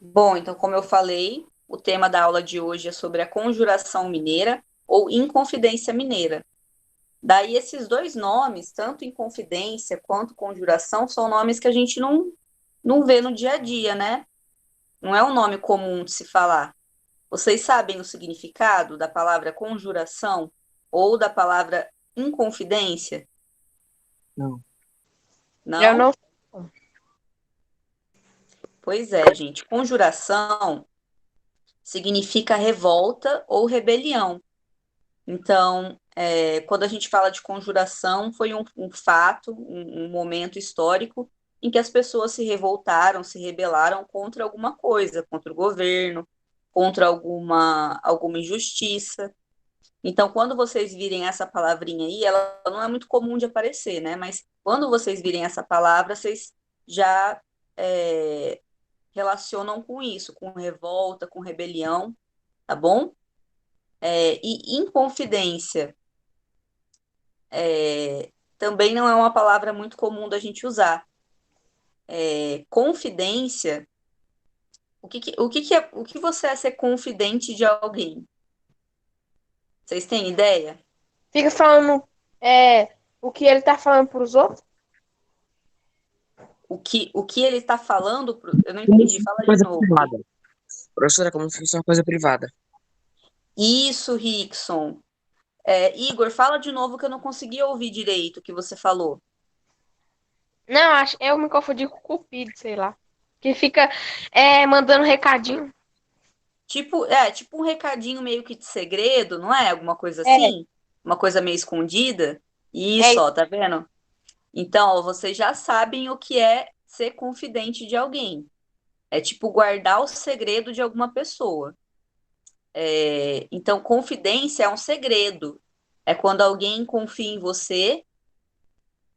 Bom, então, como eu falei, o tema da aula de hoje é sobre a conjuração mineira ou inconfidência mineira. Daí, esses dois nomes, tanto inconfidência quanto conjuração, são nomes que a gente não vê no dia a dia, né? Não é um nome comum de se falar. Vocês sabem o significado da palavra conjuração ou da palavra inconfidência? Não. Eu Não? não. Pois é, gente. Conjuração significa revolta ou rebelião. Então, quando a gente fala de conjuração, foi um fato, um momento histórico em que as pessoas se revoltaram, se rebelaram contra alguma coisa, contra o governo, contra alguma injustiça. Então, quando vocês virem essa palavrinha aí, ela não é muito comum de aparecer, né? Mas quando vocês virem essa palavra, vocês já é, relacionam com isso, com revolta, com rebelião, tá bom? E inconfidência também não é uma palavra muito comum da gente usar. Confidência, o que você é ser confidente de alguém? Vocês têm ideia? Fica falando o que ele tá falando pros outros. O que ele está falando? Eu não Como se entendi, fosse fala uma de coisa novo. privada. Professora, como se fosse uma coisa privada. Isso, Rickson. Igor, fala de novo que eu não consegui ouvir direito o que você falou. Não, eu me confundi com o Cupido, sei lá. Que fica mandando recadinho. Tipo um recadinho meio que de segredo, não é? Alguma coisa É, assim? Uma coisa meio escondida? é Isso, isso. ó, tá vendo? Então, ó, vocês já sabem o que é ser confidente de alguém. É tipo guardar o segredo de alguma pessoa. Então, confidência é um segredo. É quando alguém confia em você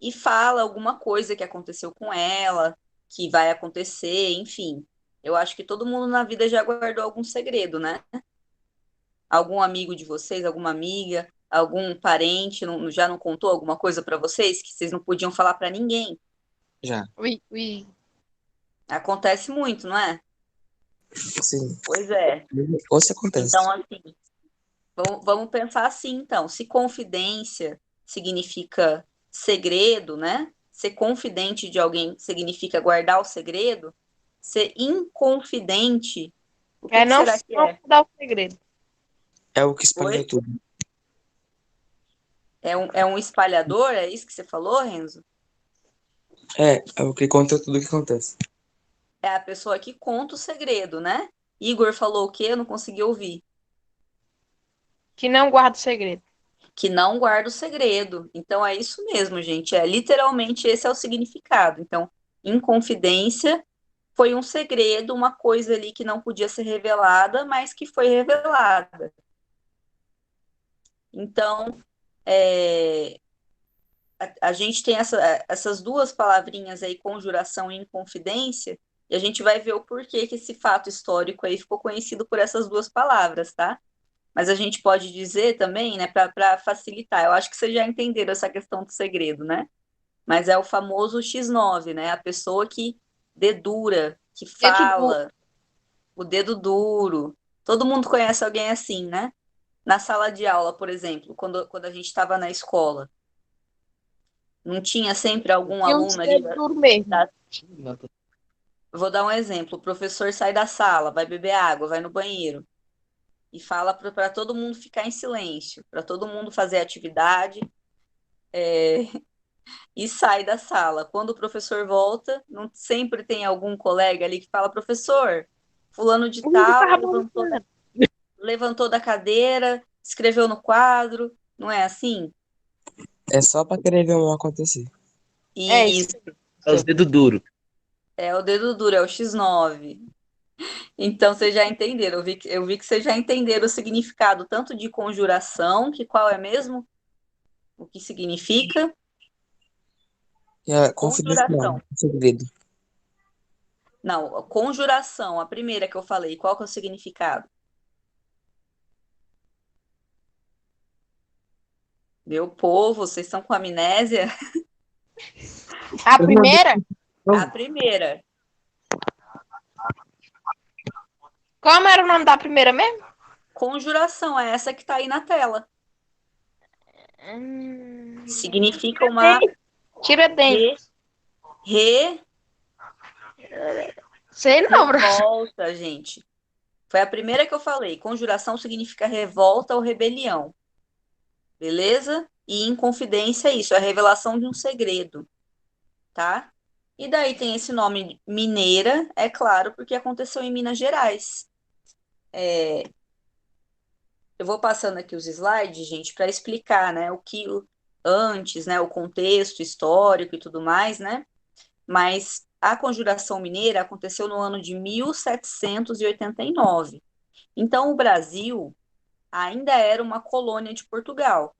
e fala alguma coisa que aconteceu com ela, que vai acontecer, enfim. Eu acho que todo mundo na vida já guardou algum segredo, né? Algum amigo de vocês, alguma amiga, algum parente já não contou alguma coisa para vocês que vocês não podiam falar para ninguém? Já. Ui, ui. Acontece muito, não é? Sim. Pois é. Ou se acontece. Então, assim, vamos pensar assim, então. Se confidência significa segredo, né? Ser confidente de alguém significa guardar o segredo. Ser inconfidente, o que É que não, será que não é? dar o segredo. É o que espalha Oi? tudo. É um espalhador? É isso que você falou, Renzo? É o que conta tudo o que acontece. É a pessoa que conta o segredo, né? Igor falou o quê? Eu não consegui ouvir. Que não guarda o segredo. Que não guarda o segredo. Então é isso mesmo, gente. Literalmente esse é o significado. Então, inconfidência foi um segredo, uma coisa ali que não podia ser revelada, mas que foi revelada. Então, é, a gente tem essas duas palavrinhas aí, conjuração e inconfidência, e a gente vai ver o porquê que esse fato histórico aí ficou conhecido por essas duas palavras, tá? Mas a gente pode dizer também, né, para facilitar, eu acho que vocês já entenderam essa questão do segredo, né? Mas é o famoso X9, né? A pessoa que dedura, que Dedo duro. fala, o dedo duro. Todo mundo conhece alguém assim, né? Na sala de aula, por exemplo, quando a gente estava na escola, não tinha sempre algum E uns aluno ali dedos duros mesmo. da... Vou dar um exemplo. O professor sai da sala, vai beber água, vai no banheiro e fala para todo mundo ficar em silêncio, para todo mundo fazer atividade, e sai da sala. Quando o professor volta, não sempre tem algum colega ali que fala: professor, fulano de O menino tal tava levantou, balançando. levantou da cadeira, escreveu no quadro, não é assim? É só pra querer ver um acontecer. É isso. Isso, É os dedos duros. é o dedo duro, é o X9. Então vocês já entenderam, eu vi que vocês já entenderam o significado tanto de conjuração, que qual é mesmo? O que significa? Que é confidencial, Conjuração. segredo. Não, conjuração, a primeira que eu falei, qual que é o significado? Meu povo, vocês estão com amnésia? A Eu não primeira? A não, primeira. Como era o nome da primeira mesmo? Conjuração é essa que tá aí na tela. Significa uma Tiradentes. Tiradentes. re, Sei não, professor. revolta, gente. Foi a primeira que eu falei. Conjuração significa revolta ou rebelião. Beleza? E Inconfidência é isso, é a revelação de um segredo, tá? E daí tem esse nome Mineira, é claro, porque aconteceu em Minas Gerais. Eu vou passando aqui os slides, gente, para explicar, né, antes, né, o contexto histórico e tudo mais, né? Mas a Conjuração Mineira aconteceu no ano de 1789. Então, o Brasil ainda era uma colônia de Portugal,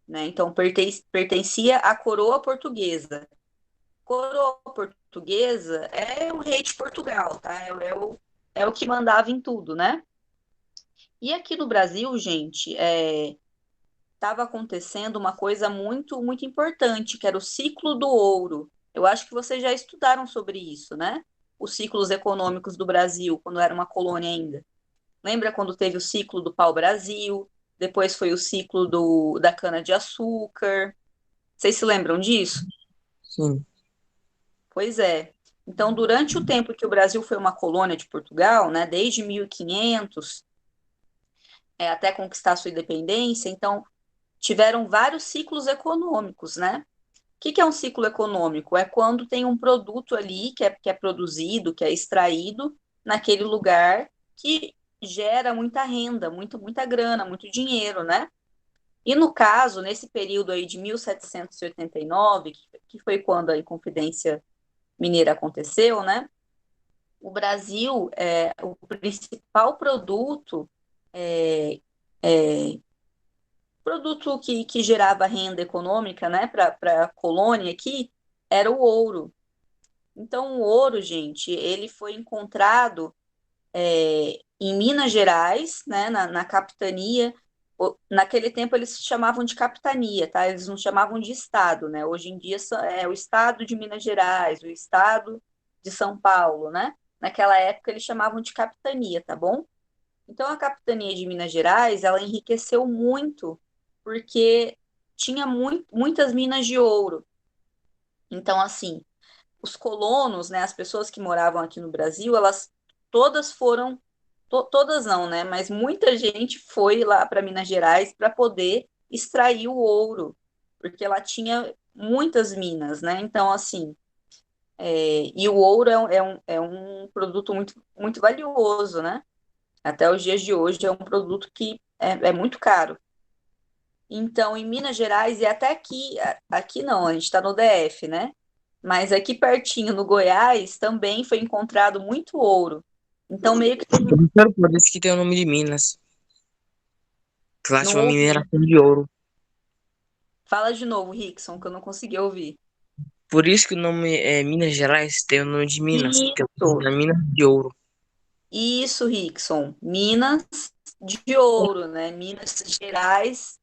né? Então, pertencia à coroa portuguesa. Coroa portuguesa é o rei de Portugal, tá? É o que mandava em tudo, né? E aqui no Brasil, gente, estava acontecendo uma coisa muito, muito importante, que era o ciclo do ouro. Eu acho que vocês já estudaram sobre isso, né? Os ciclos econômicos do Brasil, quando era uma colônia ainda. Lembra quando teve o ciclo do pau-brasil? Depois foi o ciclo da cana-de-açúcar. Vocês se lembram disso? Sim. Pois é. Então, durante o tempo que o Brasil foi uma colônia de Portugal, né, desde 1500, até conquistar sua independência, então tiveram vários ciclos econômicos, né? Que é um ciclo econômico? É quando tem um produto ali que é produzido, que é extraído naquele lugar que gera muita renda, muita grana, muito dinheiro, né? E no caso, nesse período aí de 1789, que foi quando a Inconfidência Mineira aconteceu, né? O Brasil, o principal é, é, produto que gerava renda econômica, né, para a colônia aqui, era o ouro. Então, o ouro, gente, ele foi encontrado em Minas Gerais, né, na capitania. Naquele tempo eles se chamavam de capitania, tá? Eles não chamavam de estado, né? Hoje em dia é o estado de Minas Gerais, o estado de São Paulo, né? Naquela época eles chamavam de capitania, tá bom? Então a capitania de Minas Gerais, ela enriqueceu muito porque tinha muitas minas de ouro. Então, assim, os colonos, né, as pessoas que moravam aqui no Brasil, elas todas foram, todas não, né, mas muita gente foi lá para Minas Gerais para poder extrair o ouro, porque lá tinha muitas minas, né? Então, assim, e o ouro é um produto muito, muito valioso, né? Até os dias de hoje é um produto que é muito caro. Então, em Minas Gerais e até aqui, aqui não, a gente está no DF, né? Mas aqui pertinho, no Goiás, também foi encontrado muito ouro. Então, meio que teve. Professor, por isso que tem o nome de Minas. Que lá Não tinha uma ouvi. mineração de ouro. Fala de novo, Rickson, que eu não consegui ouvir. Por isso que o nome é Minas Gerais, tem o nome de Minas. Porque Isso, é Minas de ouro. isso, Rickson. Minas de ouro, né? Minas Gerais,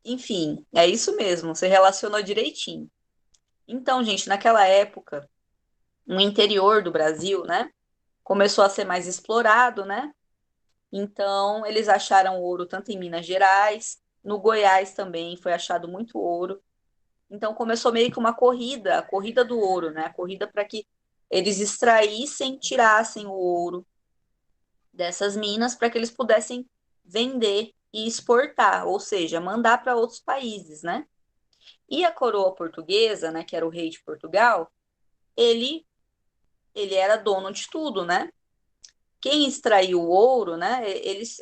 enfim, é isso mesmo, você relacionou direitinho. Então, gente, naquela época, no interior do Brasil, né? Começou a ser mais explorado, né? Então, eles acharam ouro tanto em Minas Gerais, no Goiás também foi achado muito ouro. Então, começou meio que uma corrida, a corrida do ouro, né? A corrida para que eles extraíssem, tirassem o ouro dessas minas para que eles pudessem vender e exportar, ou seja, mandar para outros países, né? E a coroa portuguesa, né, que era o rei de Portugal, ele ele era dono de tudo, né? Quem extraiu o ouro, né? Eles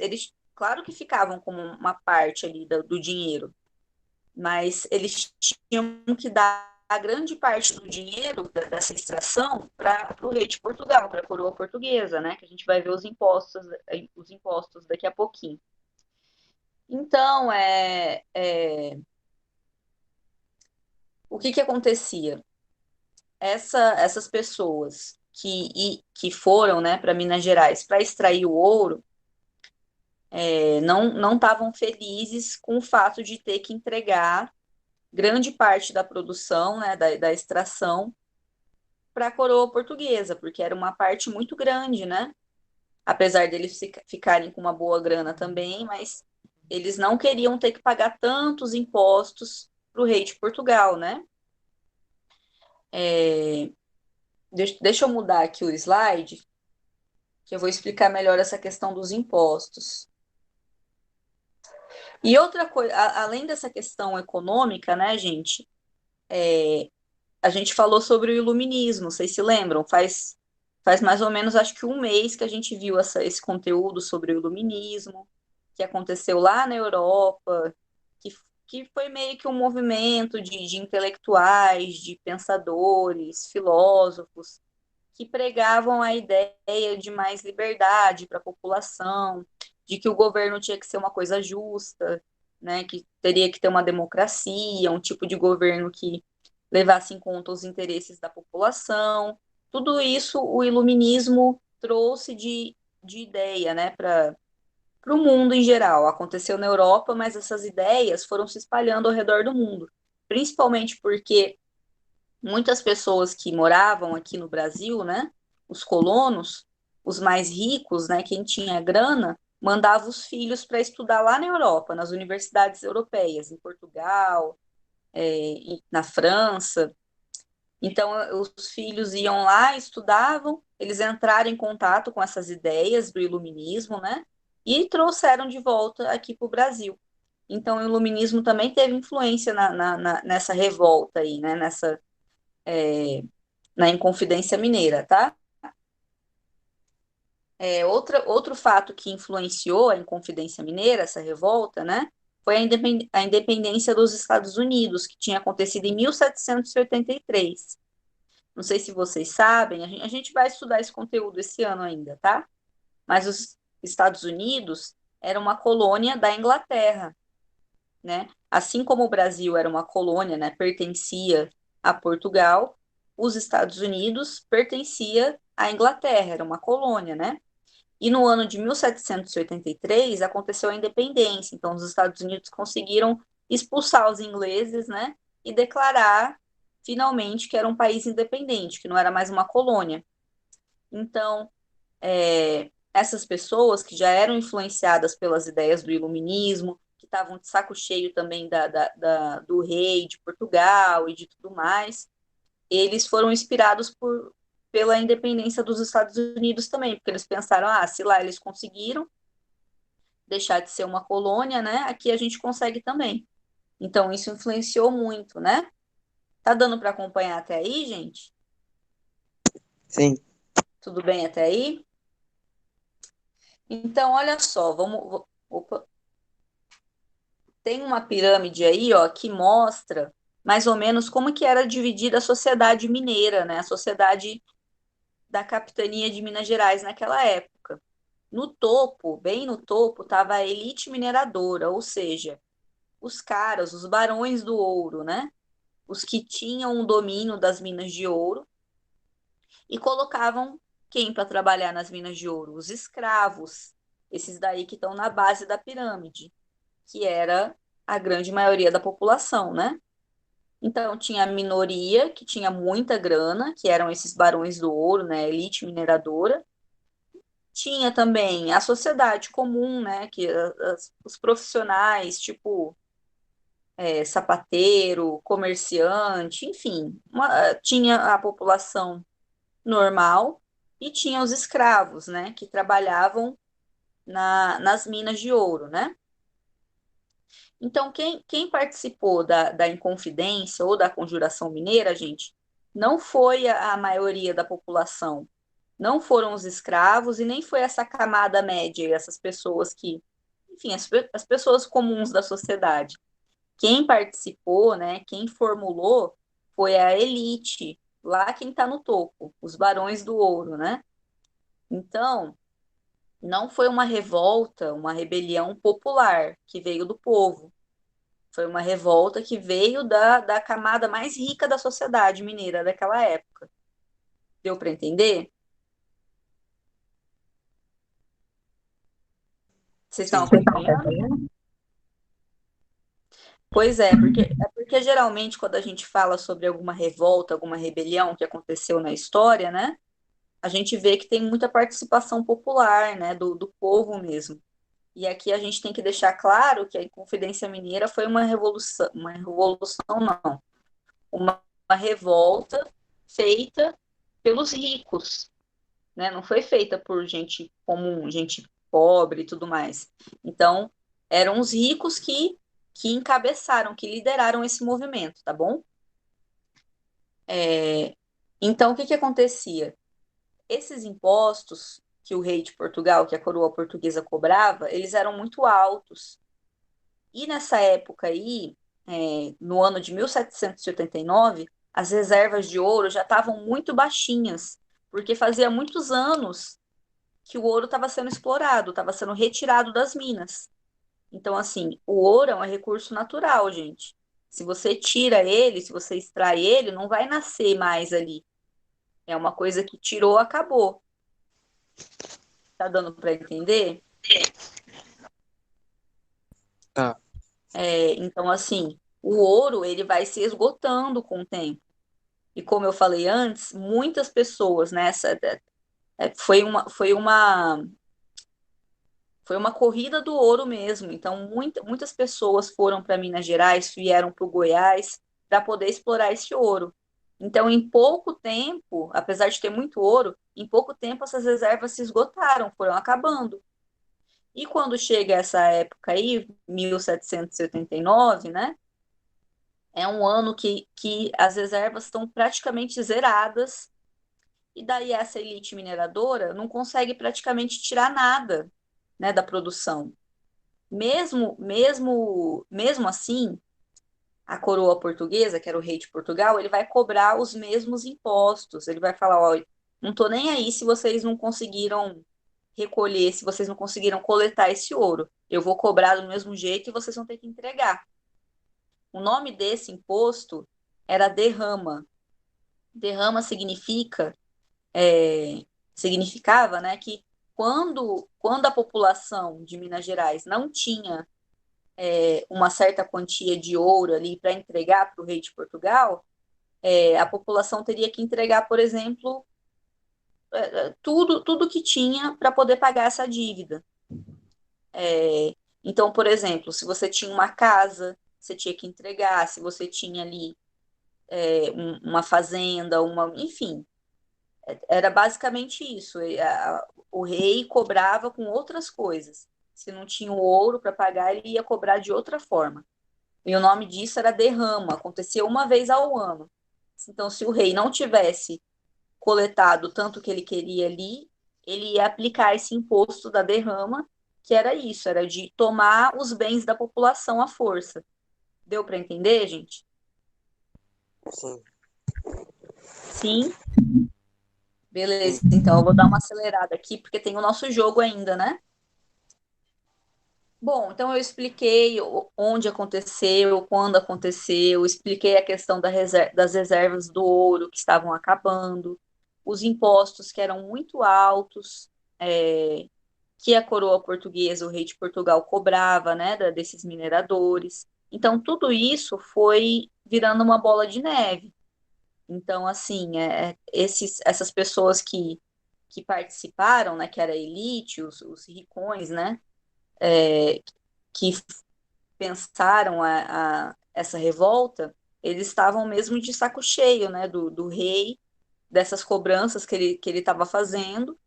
claro que ficavam como uma parte ali do dinheiro, mas eles tinham que dar a grande parte do dinheiro dessa extração para o rei de Portugal, para a coroa portuguesa, né? Que a gente vai ver os impostos daqui a pouquinho. Então, o que acontecia? Essas pessoas que foram, né, para Minas Gerais para extrair o ouro, não estavam felizes com o fato de ter que entregar grande parte da produção, né, da extração, para a coroa portuguesa, porque era uma parte muito grande, né? apesar deles ficarem com uma boa grana também, mas eles não queriam ter que pagar tantos impostos para o rei de Portugal, né? É, deixa eu mudar aqui o slide, que eu vou explicar melhor essa questão dos impostos. E outra coisa, além dessa questão econômica, né, gente, a gente falou sobre o iluminismo, vocês se lembram? Faz mais ou menos, acho que um mês que a gente viu esse conteúdo sobre o iluminismo, que aconteceu lá na Europa, que, que foi meio que um movimento de intelectuais, de pensadores, filósofos, que pregavam a ideia de mais liberdade para a população, de que o governo tinha que ser uma coisa justa, né, que teria que ter uma democracia, um tipo de governo que levasse em conta os interesses da população. Tudo isso o iluminismo trouxe de ideia, né, para o mundo em geral. Aconteceu na Europa, mas essas ideias foram se espalhando ao redor do mundo, principalmente porque muitas pessoas que moravam aqui no Brasil, né, os colonos, os mais ricos, né, quem tinha grana, mandava os filhos para estudar lá na Europa, nas universidades europeias, em Portugal, na França. Então, os filhos iam lá, estudavam, eles entraram em contato com essas ideias do iluminismo, né, e trouxeram de volta aqui para o Brasil. Então, o iluminismo também teve influência nessa revolta aí, né, na Inconfidência Mineira, tá? Outro fato que influenciou a Inconfidência Mineira, essa revolta, né, foi a independência dos Estados Unidos, que tinha acontecido em 1783. Não sei se vocês sabem, a gente vai estudar esse conteúdo esse ano ainda, tá? Mas os Estados Unidos era uma colônia da Inglaterra, né? Assim como o Brasil era uma colônia, né, pertencia a Portugal, os Estados Unidos pertencia à Inglaterra, era uma colônia, né? E no ano de 1783 aconteceu a independência, então os Estados Unidos conseguiram expulsar os ingleses, né, e declarar finalmente que era um país independente, que não era mais uma colônia. Então, essas pessoas que já eram influenciadas pelas ideias do iluminismo, que estavam de saco cheio também do rei de Portugal e de tudo mais, eles foram inspirados pela independência dos Estados Unidos também, porque eles pensaram, se lá eles conseguiram deixar de ser uma colônia, né, aqui a gente consegue também. Então, isso influenciou muito, né? Tá dando para acompanhar até aí, gente? Sim. Tudo bem até aí? Então, olha só, opa, tem uma pirâmide aí, ó, que mostra mais ou menos como que era dividida a sociedade mineira, né? A sociedade da capitania de Minas Gerais naquela época. No topo, bem no topo, estava a elite mineradora, ou seja, os caras, os barões do ouro, né? Os que tinham o domínio das minas de ouro e colocavam quem para trabalhar nas minas de ouro? Os escravos, esses daí que estão na base da pirâmide, que era a grande maioria da população, né? Então tinha a minoria que tinha muita grana, que eram esses barões do ouro, né, elite mineradora. Tinha também a sociedade comum, né, que os profissionais, tipo sapateiro, comerciante, enfim, tinha a população normal e tinha os escravos, né, que trabalhavam nas minas de ouro, né? Então, quem participou da Inconfidência ou da Conjuração Mineira, gente, não foi a maioria da população, não foram os escravos e nem foi essa camada média, essas pessoas que, enfim, as pessoas comuns da sociedade. Quem participou, né, quem formulou foi a elite, lá quem está no topo, os barões do ouro, né? Então, não foi uma revolta, uma rebelião popular que veio do povo. Foi uma revolta que veio da camada mais rica da sociedade mineira daquela época. Deu para entender? Vocês estão Sim. acompanhando? Pois é porque geralmente quando a gente fala sobre alguma revolta, alguma rebelião que aconteceu na história, né? a gente vê que tem muita participação popular, né, do povo mesmo. E aqui a gente tem que deixar claro que a Inconfidência Mineira foi uma revolução não, uma revolta feita pelos ricos, né? Não foi feita por gente comum, gente pobre e tudo mais. Então, eram os ricos que encabeçaram, que lideraram esse movimento, tá bom? Então, o que que acontecia? Esses impostos que o rei de Portugal, que a coroa portuguesa cobrava, eles eram muito altos. E nessa época aí, no ano de 1789, as reservas de ouro já estavam muito baixinhas, porque fazia muitos anos que o ouro estava sendo explorado, estava sendo retirado das minas. Então, assim, o ouro é um recurso natural, gente. Se você tira ele, se você extrai ele, não vai nascer mais ali. É uma coisa que tirou, acabou. Tá dando para entender? Tá. Então, assim, o ouro ele vai se esgotando com o tempo. E como eu falei antes, muitas pessoas nessa foi uma corrida do ouro mesmo. Então, muitas pessoas foram para Minas Gerais, vieram para o Goiás para poder explorar esse ouro. Então, em pouco tempo, apesar de ter muito ouro, em pouco tempo essas reservas se esgotaram, foram acabando. E quando chega essa época aí, 1789, né? É um ano que as reservas estão praticamente zeradas, e daí essa elite mineradora não consegue praticamente tirar nada, né, da produção. Mesmo assim, a coroa portuguesa, que era o rei de Portugal, ele vai cobrar os mesmos impostos. Ele vai falar, ó, não tô nem aí se vocês não conseguiram recolher, se vocês não conseguiram coletar esse ouro. Eu vou cobrar do mesmo jeito e vocês vão ter que entregar. O nome desse imposto era derrama. Derrama significava, né, que quando a população de Minas Gerais não tinha uma certa quantia de ouro ali para entregar para o rei de Portugal, a população teria que entregar, por exemplo, tudo que tinha para poder pagar essa dívida. Então, por exemplo, se você tinha uma casa, você tinha que entregar, se você tinha ali uma fazenda, enfim, era basicamente isso. O rei cobrava com outras coisas. Se não tinha o ouro para pagar, ele ia cobrar de outra forma. E o nome disso era derrama, acontecia uma vez ao ano. Então, se o rei não tivesse coletado tanto que ele queria ali, ele ia aplicar esse imposto da derrama, que era isso, era de tomar os bens da população à força. Deu para entender, gente? Sim. Sim? Sim. Beleza, então eu vou dar uma acelerada aqui, porque tem o nosso jogo ainda, né? Bom, então eu expliquei onde aconteceu, quando aconteceu, expliquei a questão das reservas do ouro que estavam acabando, os impostos que eram muito altos, que a coroa portuguesa, o rei de Portugal, cobrava, né, desses mineradores. Então, tudo isso foi virando uma bola de neve. Então, assim, essas pessoas que participaram, né, que era a elite, os ricões, né, que pensaram essa revolta, eles estavam mesmo de saco cheio, né, do rei, dessas cobranças que ele estava fazendo,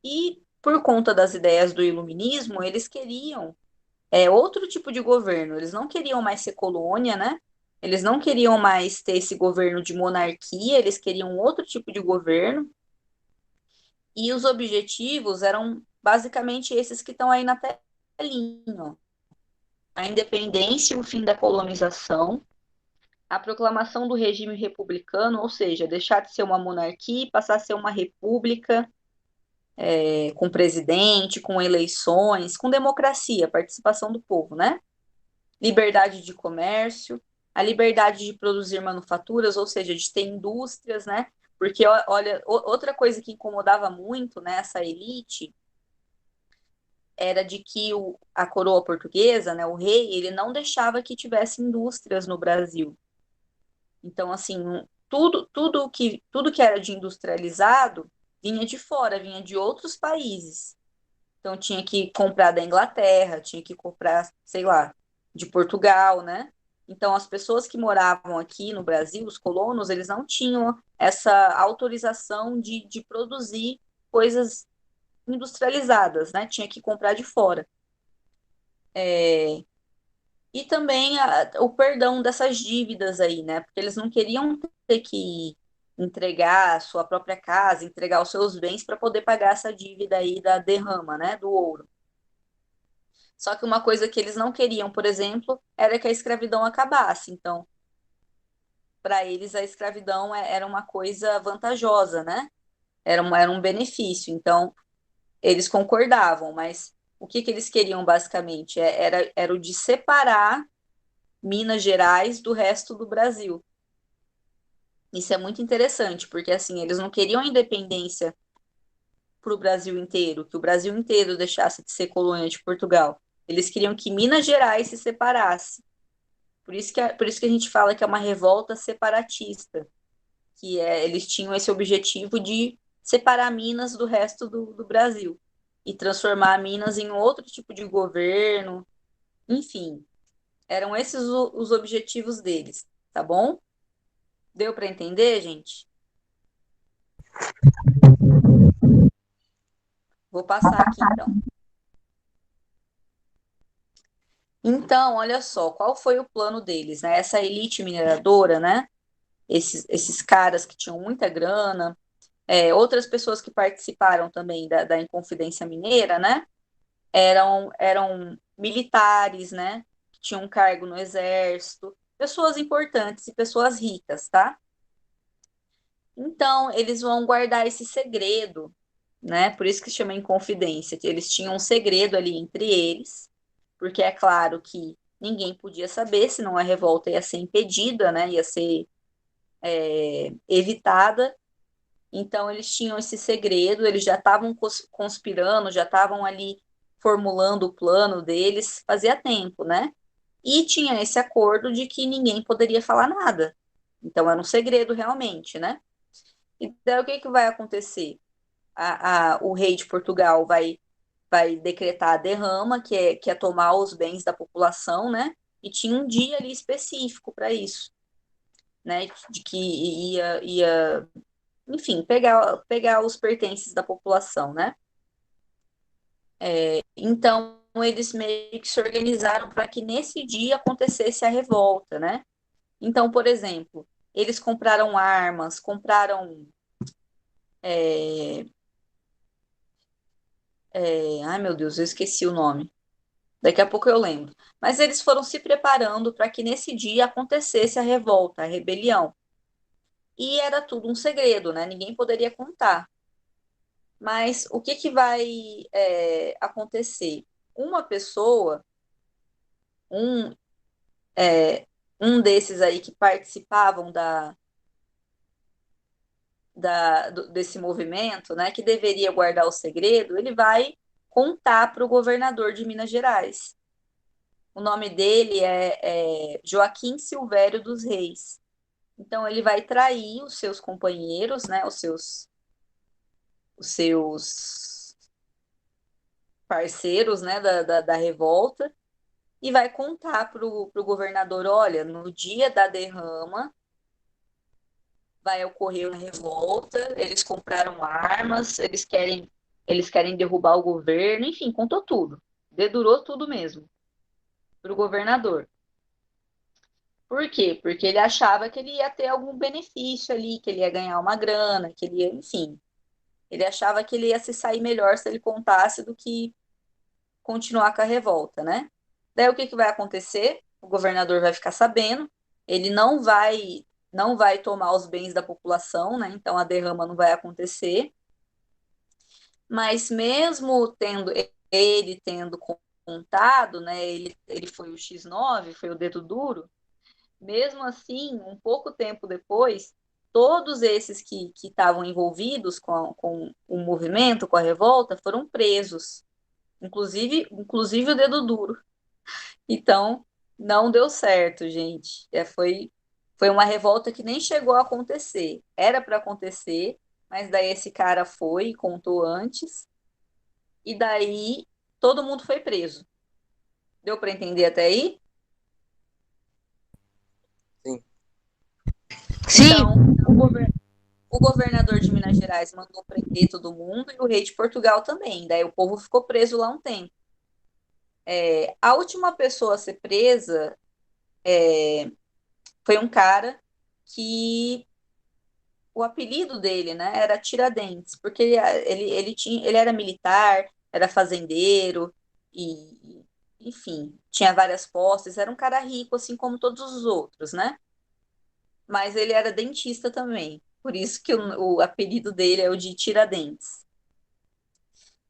e por conta das ideias do iluminismo, eles queriam outro tipo de governo, eles não queriam mais ser colônia, né? Eles não queriam mais ter esse governo de monarquia, eles queriam outro tipo de governo, e os objetivos eram basicamente esses que estão aí na telinha, ó. A independência e o fim da colonização, a proclamação do regime republicano, ou seja, deixar de ser uma monarquia e passar a ser uma república, com presidente, com eleições, com democracia, participação do povo, né? Liberdade de comércio, a liberdade de produzir manufaturas, ou seja, de ter indústrias, né? Porque, olha, outra coisa que incomodava muito nessa elite era de que a coroa portuguesa, né, o rei, ele não deixava que tivesse indústrias no Brasil. Então, assim, tudo que era de industrializado vinha de fora, vinha de outros países. Então tinha que comprar da Inglaterra, tinha que comprar, sei lá, de Portugal, né? Então as pessoas que moravam aqui no Brasil, os colonos, eles não tinham essa autorização de produzir coisas industrializadas, né? Tinha que comprar de fora. E também o perdão dessas dívidas aí, né? Porque eles não queriam ter que entregar a sua própria casa, entregar os seus bens para poder pagar essa dívida aí da derrama, né? Do ouro. Só que uma coisa que eles não queriam, por exemplo, era que a escravidão acabasse. Então, para eles, a escravidão era uma coisa vantajosa, né? Era um benefício. Então, eles concordavam, mas o que que eles queriam basicamente? Era o de separar Minas Gerais do resto do Brasil. Isso é muito interessante, porque assim, eles não queriam a independência para o Brasil inteiro, que o Brasil inteiro deixasse de ser colônia de Portugal. Eles queriam que Minas Gerais se separasse. Por isso que a gente fala que é uma revolta separatista, eles tinham esse objetivo de separar Minas do resto do Brasil e transformar Minas em outro tipo de governo. Enfim, eram esses os objetivos deles, tá bom? Deu para entender, gente? Vou passar aqui então. Então, olha só, qual foi o plano deles, né? Essa elite mineradora, né? Esses caras que tinham muita grana, outras pessoas que participaram também da Inconfidência Mineira, né? Eram militares, né? Que tinham um cargo no exército, pessoas importantes e pessoas ricas, tá? Então, eles vão guardar esse segredo, né? Por isso que se chama Inconfidência, que eles tinham um segredo ali entre eles, porque é claro que ninguém podia saber, senão a revolta ia ser impedida, né? Ia ser evitada. Então, eles tinham esse segredo, eles já estavam conspirando, já estavam ali formulando o plano deles, fazia tempo, né? E tinha esse acordo de que ninguém poderia falar nada. Então, era um segredo realmente, né? E daí o que que vai acontecer? O rei de Portugal vai decretar a derrama, que é tomar os bens da população, né? E tinha um dia ali específico para isso, né? De que ia enfim, pegar os pertences da população, né? Então, eles meio que se organizaram para que nesse dia acontecesse a revolta, né? Então, por exemplo, eles compraram armas, compraram. Ai, meu Deus, eu esqueci o nome. Daqui a pouco eu lembro. Mas eles foram se preparando para que nesse dia acontecesse a revolta, a rebelião. E era tudo um segredo, né? Ninguém poderia contar. Mas o que que vai acontecer? Uma pessoa, um, é, um desses aí que participavam desse movimento, né, que deveria guardar o segredo, ele vai contar para o governador de Minas Gerais. O nome dele é Joaquim Silvério dos Reis. Então ele vai trair os seus companheiros, né, os seus parceiros, né, da revolta, e vai contar para o governador, olha, no dia da derrama vai ocorrer uma revolta, eles compraram armas, eles querem derrubar o governo, enfim, contou tudo. Dedurou tudo mesmo para o governador. Por quê? Porque ele achava que ele ia ter algum benefício ali, que ele ia ganhar uma grana, que ele ia, enfim, ele achava que ele ia se sair melhor se ele contasse do que continuar com a revolta, né? Daí o que que vai acontecer? O governador vai ficar sabendo, ele não vai tomar os bens da população, né? Então a derrama não vai acontecer. Mas mesmo ele tendo contado, né? Ele foi o X9, foi o dedo duro. Mesmo assim, um pouco tempo depois, todos esses que estavam envolvidos com o movimento, com a revolta, foram presos, inclusive o dedo duro. Então, não deu certo, gente. Foi uma revolta que nem chegou a acontecer. Era para acontecer, mas daí esse cara foi e contou antes, e daí todo mundo foi preso. Deu para entender até aí? Sim. Sim. Então, o governador de Minas Gerais mandou prender todo mundo e o rei de Portugal também. Daí o povo ficou preso lá um tempo. A última pessoa a ser presa foi um cara que o apelido dele, né, era Tiradentes, porque ele era militar, era fazendeiro e, enfim, tinha várias posses, era um cara rico, assim como todos os outros, né? Mas ele era dentista também, por isso que o apelido dele é o de Tiradentes.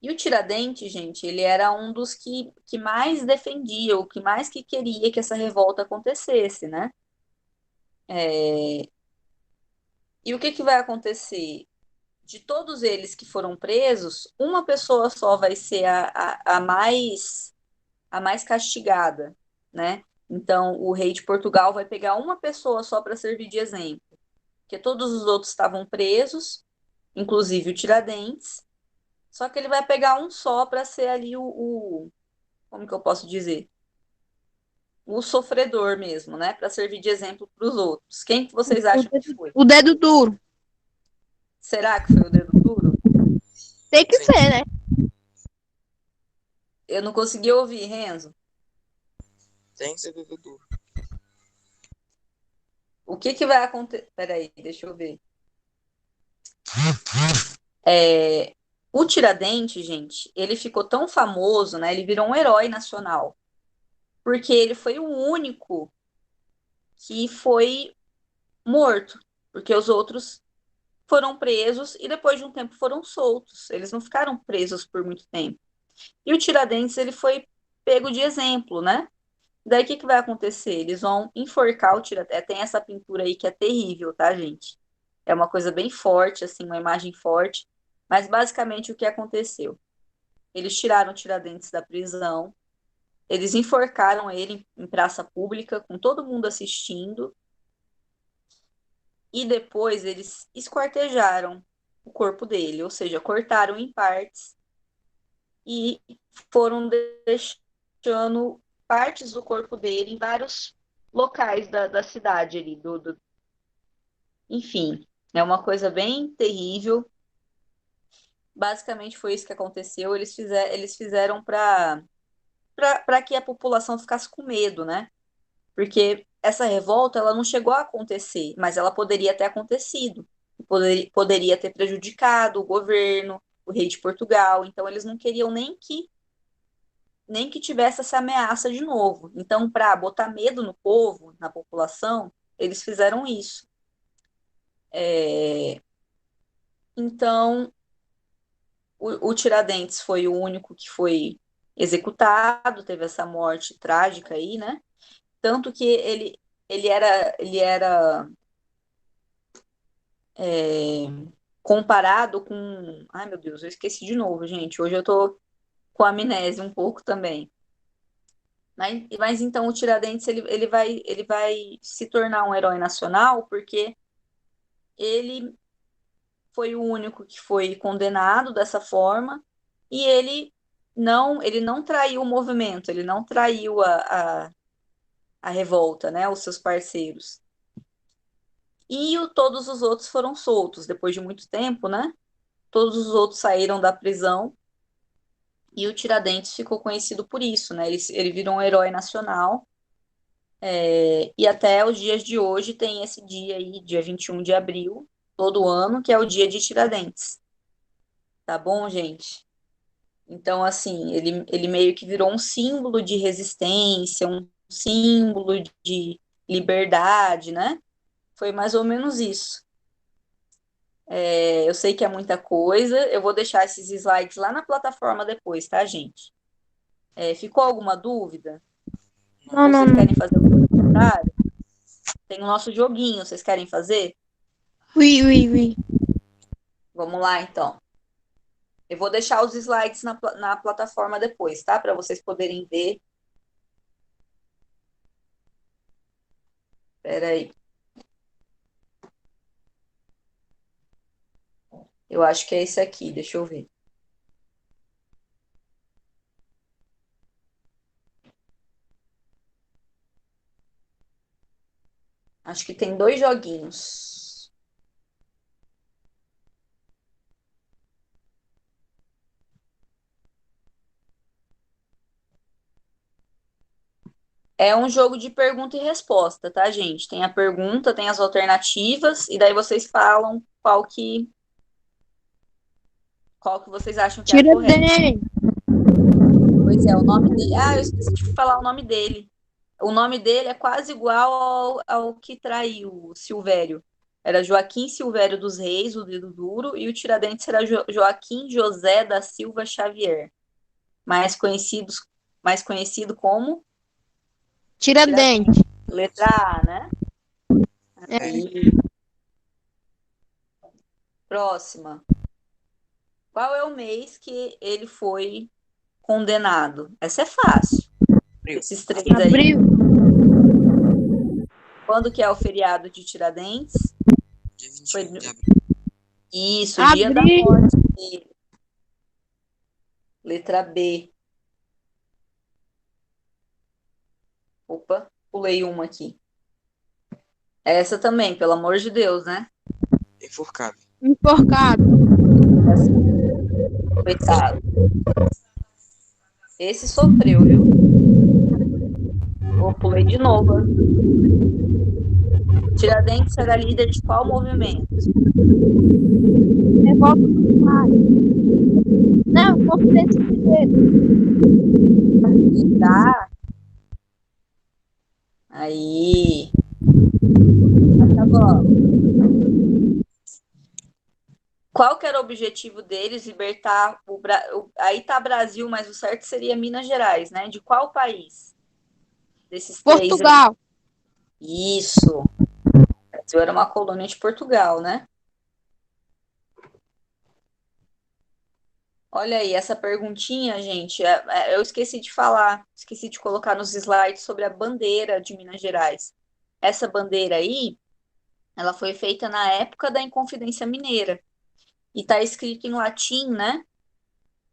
E o Tiradentes, gente, ele era um dos que mais defendia, o que mais que queria que essa revolta acontecesse, né? E o que que vai acontecer? De todos eles que foram presos, uma pessoa só vai ser a mais castigada, né? Então, o rei de Portugal vai pegar uma pessoa só para servir de exemplo, porque todos os outros estavam presos, inclusive o Tiradentes, só que ele vai pegar um só para ser ali como que eu posso dizer? O sofredor mesmo, né? Para servir de exemplo para os outros. Quem que vocês acham que foi? O dedo duro. Será que foi o dedo duro? Tem que Sim. ser, né? Eu não consegui ouvir, Renzo. Tem que ser dedo duro. O que que vai acontecer? Peraí, deixa eu ver. É, o Tiradentes, gente, ele ficou tão famoso, né? Ele virou um herói nacional, porque ele foi o único que foi morto, porque os outros foram presos e depois de um tempo foram soltos. Eles não ficaram presos por muito tempo. E o Tiradentes, ele foi pego de exemplo, né? Daí o que que vai acontecer? Eles vão enforcar o Tiradentes. Tem essa pintura aí que é terrível, tá, gente? É uma coisa bem forte, assim, uma imagem forte. Mas basicamente o que aconteceu? Eles tiraram o Tiradentes da prisão, eles enforcaram ele em praça pública, com todo mundo assistindo, e depois eles esquartejaram o corpo dele, ou seja, cortaram em partes e foram deixando partes do corpo dele em vários locais da cidade ali, enfim, é uma coisa bem terrível. Basicamente foi isso que aconteceu. Eles fizeram para que a população ficasse com medo, né? Porque essa revolta ela não chegou a acontecer, mas ela poderia ter acontecido. Poderia ter prejudicado o governo, o rei de Portugal. Então eles não queriam nem que tivesse essa ameaça de novo. Então, para botar medo no povo, na população, eles fizeram isso. É, Então, o Tiradentes foi o único que foi executado, teve essa morte trágica aí, né? Tanto que ele era é, comparado com. Ai, meu Deus, eu esqueci de novo, gente. Hoje eu tô com amnésia um pouco também. Mas então o Tiradentes ele vai se tornar um herói nacional porque ele foi o único que foi condenado dessa forma e ele não traiu o movimento, ele não traiu a revolta, né, os seus parceiros. E todos os outros foram soltos depois de muito tempo, né? Todos os outros saíram da prisão e o Tiradentes ficou conhecido por isso, né? Ele virou um herói nacional. E até os dias de hoje tem esse dia aí, dia 21 de abril, todo ano, que é o dia de Tiradentes. Tá bom, gente? Então, assim, ele meio que virou um símbolo de resistência, um símbolo de liberdade, né? Foi mais ou menos isso. Eu sei que é muita coisa, eu vou deixar esses slides lá na plataforma depois, tá, gente? Ficou alguma dúvida? Não, Ou não, vocês não. querem fazer algum comentário? Tem o nosso joguinho, vocês querem fazer? Oui, oui, oui. Vamos lá, então. Eu vou deixar os slides na plataforma depois, tá? Para vocês poderem ver. Espera aí. Eu acho que é esse aqui, deixa eu ver. Acho que tem dois joguinhos. É um jogo de pergunta e resposta, tá, gente? Tem a pergunta, tem as alternativas, e daí vocês falam qual que vocês acham que é a correta. Tiradentes. Pois é, o nome dele. Ah, eu esqueci de falar o nome dele. O nome dele é quase igual ao que traiu o Silvério. Era Joaquim Silvério dos Reis, o dedo duro, e o Tiradentes era Joaquim José da Silva Xavier, mais conhecidos, mais conhecido como Tiradentes. Tiradentes. Letra A, né? É. Aí, próxima. Qual é o mês que ele foi condenado? Essa é fácil. Abril. Esses três aí. Abril. Quando que é o feriado de Tiradentes? Dia 21 Foi de abril. isso, o dia da Abril. morte dele. Letra B. Opa, pulei uma aqui. Essa também, pelo amor de Deus, né? Enforcado. Enforcado. Coitado. Esse sofreu, viu? Vou pulei de novo. Tiradentes era líder de qual movimento? Revolta do Vale. Não, Conferência Mineira. Tá. Aí. Acabou. Qual que era o objetivo deles? Libertar aí tá Brasil, mas o certo seria Minas Gerais, né? De qual país? Desses três aí. Portugal. Isso. O Brasil era uma colônia de Portugal, né? Olha aí, essa perguntinha, gente, eu esqueci de falar, esqueci de colocar nos slides sobre a bandeira de Minas Gerais. Essa bandeira aí, ela foi feita na época da Inconfidência Mineira. E tá escrito em latim, né?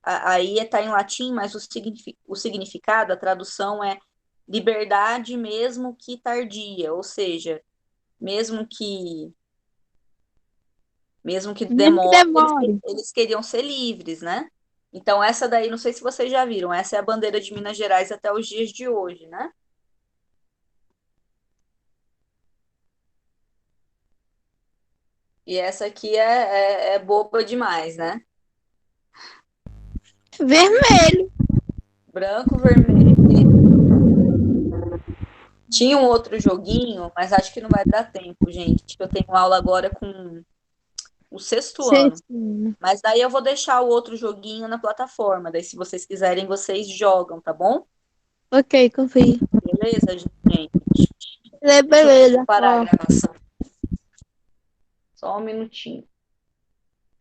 Aí tá em latim, mas o significado, a tradução é liberdade mesmo que tardia, ou seja, mesmo que Mesmo que demore, demore. eles queriam ser livres, né? Então essa daí, não sei se vocês já viram, essa é a bandeira de Minas Gerais até os dias de hoje, né? E essa aqui é boba demais, né? Vermelho. Branco, vermelho e preto. Tinha um outro joguinho, mas acho que não vai dar tempo, gente. Eu tenho aula agora com o sexto ano. Sexto. Mas daí eu vou deixar o outro joguinho na plataforma. Daí, se vocês quiserem, vocês jogam, tá bom? Ok, confio. Beleza, gente? Deixa eu Beleza. parar a Ó. gravação. Só um minutinho.